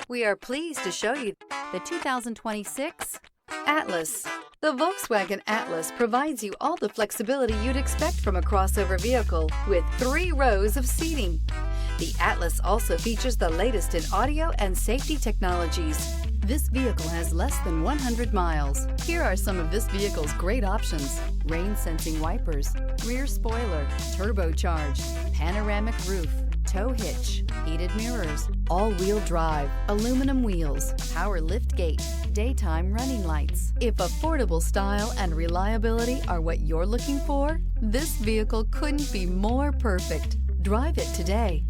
We are pleased to show you the 2026 Atlas. The Volkswagen Atlas provides you all the flexibility you'd expect from a crossover vehicle with 3 rows of seating. The Atlas also features the latest in audio and safety technologies. This vehicle has less than 100 miles. Here are some of this vehicle's great options: rain-sensing wipers, rear spoiler, turbocharged, panoramic roof, tow hitch, heated mirrors, all-wheel drive, aluminum wheels, power liftgate, daytime running lights. If affordable style and reliability are what you're looking for, this vehicle couldn't be more perfect. Drive it today.